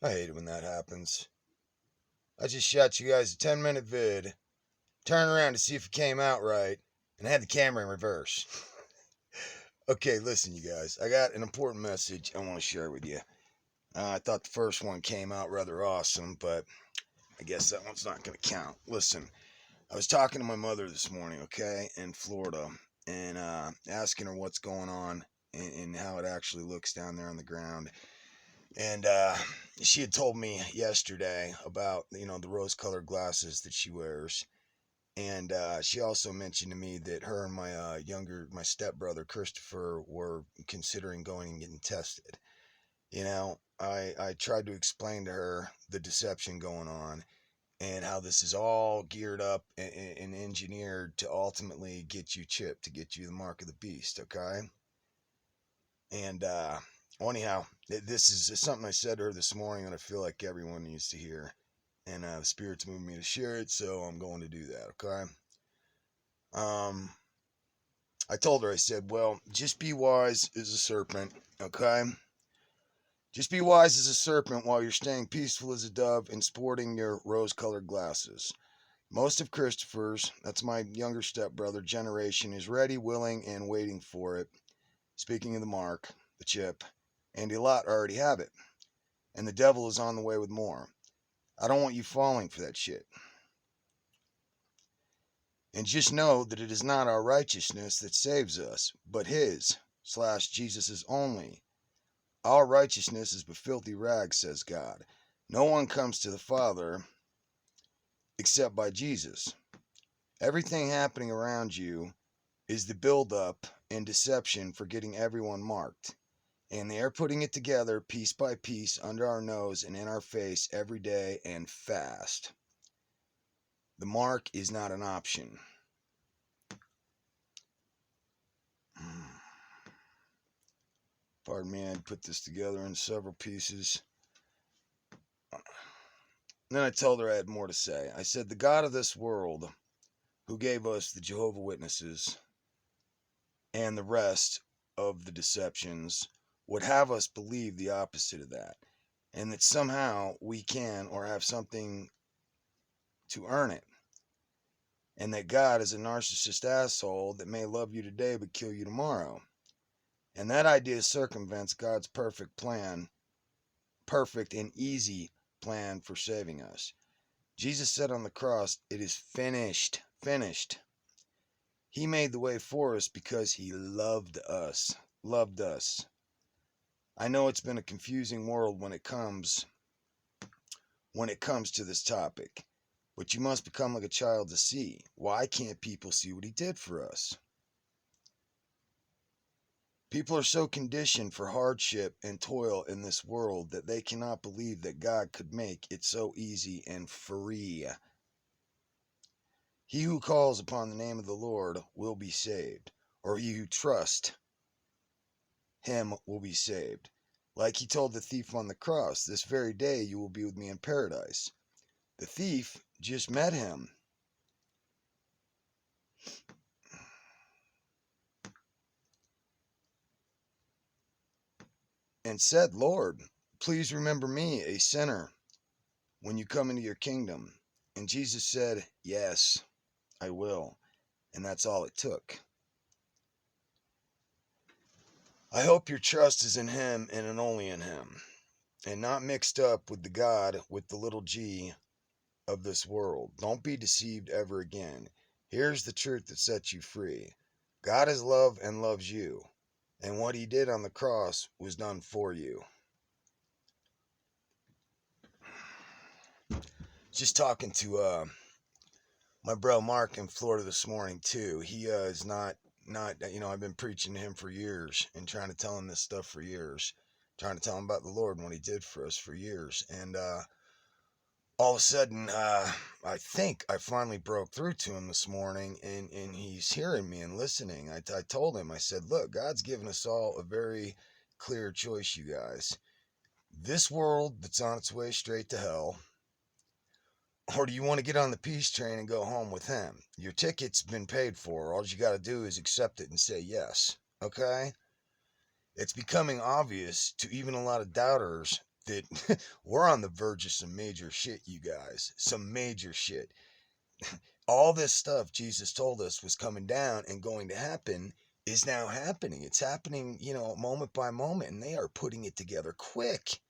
I hate it when that happens. I just shot you guys a 10-minute vid, turned around to see if it came out right, and had the camera in reverse. Okay, listen, you guys. I got an important message I want to share with you. I thought the first one came out rather awesome, but I guess that one's not going to count. Listen, I was talking to my mother this morning, okay, in Florida, and asking her what's going on and how it actually looks down there on the ground. And she had told me yesterday about, the rose-colored glasses that she wears. And she also mentioned to me that her and my stepbrother Christopher were considering going and getting tested. I tried to explain to her the deception going on and how this is all geared up and engineered to ultimately get you chipped, to get you the mark of the beast, okay? And anyhow, this is something I said to her this morning that I feel like everyone needs to hear. And the Spirit's moving me to share it, so I'm going to do that, okay? Um, I told her, I said, well, just be wise as a serpent, okay? Just be wise as a serpent while you're staying peaceful as a dove and sporting your rose-colored glasses. Most of Christopher's, that's my younger stepbrother, generation is ready, willing, and waiting for it. Speaking of the mark, the chip, and a lot already have it. And the devil is on the way with more. I don't want you falling for that shit. And just know that it is not our righteousness that saves us, but his/Jesus's only. Our righteousness is but filthy rags, says God. No one comes to the Father except by Jesus. Everything happening around you is the build-up and deception for getting everyone marked. And they are putting it together piece by piece under our nose and in our face every day and fast. The mark is not an option. Pardon me, I put this together in several pieces. Then I told her I had more to say. I said, the God of this world, who gave us the Jehovah Witnesses and the rest of the deceptions, would have us believe the opposite of that, and that somehow we can or have something to earn it, and that God is a narcissist asshole that may love you today but kill you tomorrow. And that idea circumvents God's perfect and easy plan for saving us. Jesus said on the cross, it is finished, finished. He made the way for us because he loved us. I know it's been a confusing world when it comes to this topic, but you must become like a child to see. Why can't people see what he did for us? People are so conditioned for hardship and toil in this world that they cannot believe that God could make it so easy and free. He who calls upon the name of the Lord will be saved, or he who trusts him will be saved. Like he told the thief on the cross, this very day you will be with me in paradise. The thief just met him. And said, Lord, please remember me, a sinner, when you come into your kingdom. And Jesus said, yes, I will. And that's all it took. I hope your trust is in him and only in him, and not mixed up with the God with the little g of this world. Don't be deceived ever again. Here's the truth that sets you free. God is love and loves you, and what he did on the cross was done for you. Just talking to my bro Mark in Florida this morning too. He is not I've been preaching to him for years and trying to tell him this stuff for years, trying to tell him about the Lord and what he did for us for years. And all of a sudden, I think I finally broke through to him this morning, and he's hearing me and listening. I told him, I said, look, God's given us all a very clear choice, you guys. This world that's on its way straight to hell, or do you want to get on the peace train and go home with him? Your ticket's been paid for. All you got to do is accept it and say yes. Okay? It's becoming obvious to even a lot of doubters that we're on the verge of some major shit, you guys. Some major shit. All this stuff Jesus told us was coming down and going to happen is now happening. It's happening, moment by moment, and they are putting it together quick.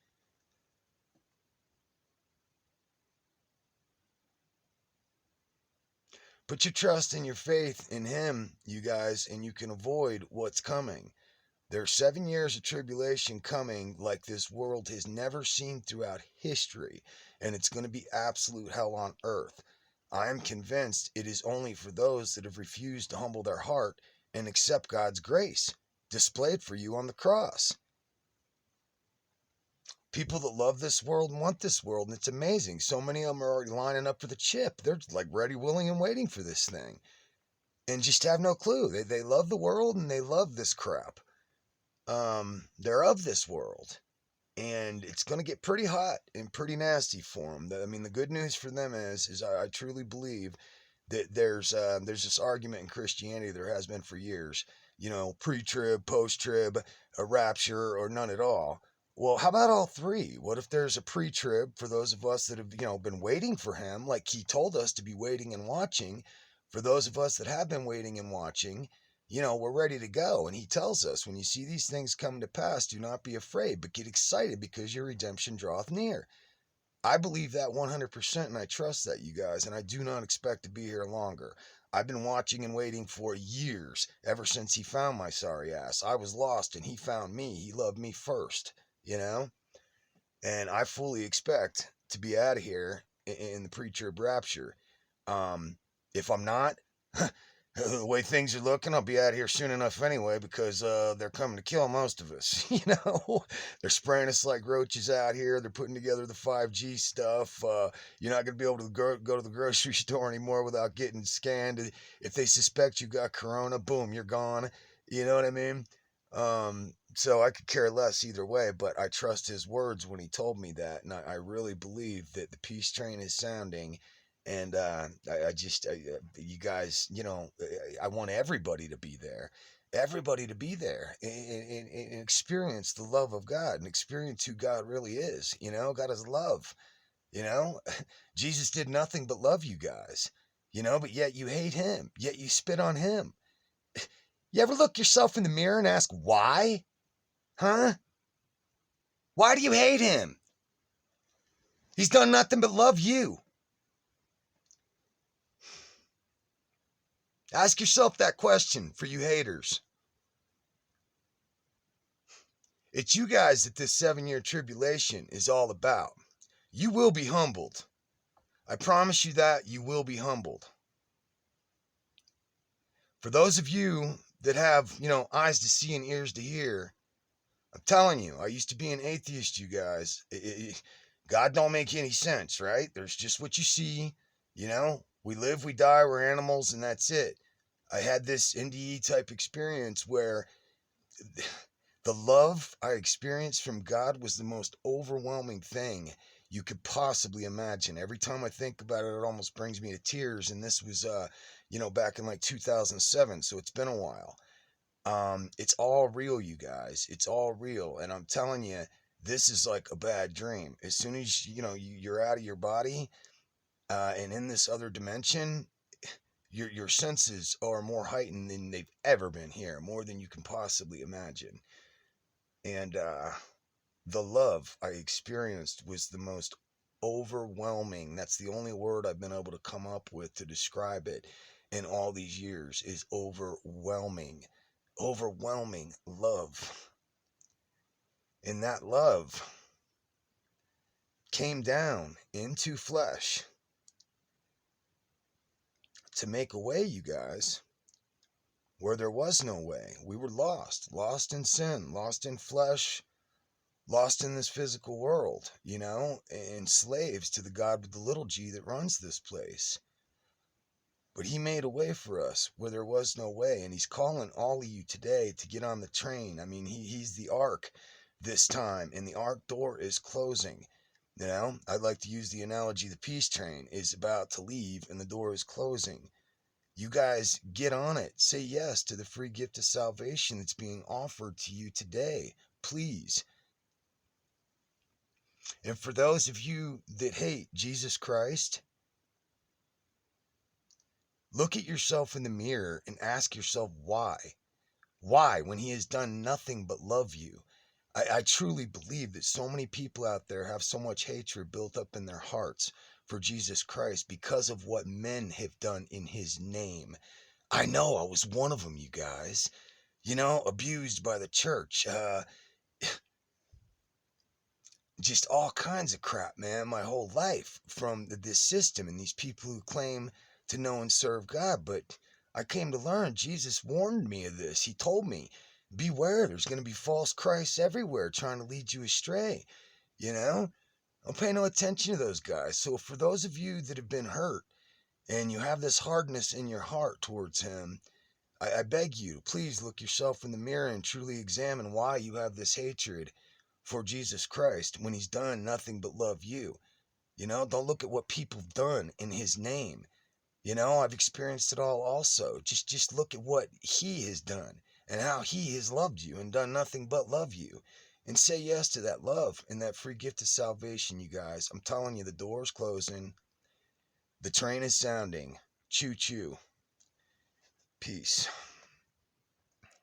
Put your trust and your faith in Him, you guys, and you can avoid what's coming. There's 7 years of tribulation coming like this world has never seen throughout history, and it's going to be absolute hell on earth. I am convinced it is only for those that have refused to humble their heart and accept God's grace, displayed for you on the cross. People that love this world and want this world, and it's amazing. So many of them are already lining up for the chip. They're like ready, willing, and waiting for this thing, and just have no clue. They love the world and they love this crap. They're of this world, and it's going to get pretty hot and pretty nasty for them. I mean, the good news for them is I truly believe that there's this argument in Christianity, there has been for years, pre-trib, post-trib, a rapture, or none at all. Well, how about all three? What if there's a pre-trib for those of us that have, been waiting for Him, like He told us to be waiting and watching? For those of us that have been waiting and watching, we're ready to go. And He tells us, when you see these things come to pass, do not be afraid, but get excited because your redemption draweth near. I believe that 100%, and I trust that, you guys, and I do not expect to be here longer. I've been watching and waiting for years, ever since He found my sorry ass. I was lost, and He found me. He loved me first, and I fully expect to be out of here in the pre-trib rapture. If I'm not, the way things are looking, I'll be out here soon enough anyway, because they're coming to kill most of us. They're spraying us like roaches out here. They're putting together the 5G stuff. You're not going to be able to go to the grocery store anymore without getting scanned. If they suspect you got corona, boom, you're gone. You know what I mean? So I could care less either way, but I trust His words when He told me that, and I really believe that the peace train is sounding. And you guys, I want everybody to be there. Everybody to be there and experience the love of God and experience who God really is. God is love. Jesus did nothing but love you guys, but yet you hate Him, yet you spit on Him. You ever look yourself in the mirror and ask why? Huh? Why do you hate Him? He's done nothing but love you. Ask yourself that question, for you haters. It's you guys that this 7-year tribulation is all about. You will be humbled. I promise you that you will be humbled. For those of you that have, eyes to see and ears to hear, I'm telling you, I used to be an atheist, you guys. God don't make any sense, right? There's just what you see, we live, we die, we're animals, and that's it. I had this NDE type experience where the love I experienced from God was the most overwhelming thing you could possibly imagine. Every time I think about it, it almost brings me to tears. And this was, back in like 2007. So it's been a while. It's all real, you guys. It's all real. And I'm telling you, this is like a bad dream. As soon as, you're out of your body, and in this other dimension, your senses are more heightened than they've ever been here, more than you can possibly imagine. And the love I experienced was the most overwhelming. That's the only word I've been able to come up with to describe it in all these years, is overwhelming. Overwhelming love. And that love came down into flesh to make a way, you guys, where there was no way. We were lost in sin, lost in flesh, lost in this physical world, and slaves to the God with the little g that runs this place. But He made a way for us where there was no way, and He's calling all of you today to get on the train. I mean, He's the ark this time, and the ark door is closing. I'd like to use the analogy the peace train is about to leave and the door is closing. You guys get on it. Say yes to the free gift of salvation that's being offered to you today. Please. And for those of you that hate Jesus Christ, look at yourself in the mirror and ask yourself why. Why, when he has done nothing but love you? I truly believe that so many people out there have so much hatred built up in their hearts for Jesus Christ because of what men have done in his name. I know I was one of them, you guys. Abused by the church. Just all kinds of crap, man, my whole life from this system and these people who claim to know and serve God. But I came to learn Jesus warned me of this. He told me, beware, there's going to be false Christs everywhere trying to lead you astray. Don't pay no attention to those guys. So for those of you that have been hurt and you have this hardness in your heart towards him, I beg you to please look yourself in the mirror and truly examine why you have this hatred for Jesus Christ when he's done nothing but love you. Don't look at what people have done in his name. I've experienced it all also. Just look at what he has done and how he has loved you and done nothing but love you. And say yes to that love and that free gift of salvation, you guys. I'm telling you, the door's closing. The train is sounding. Choo choo. Peace.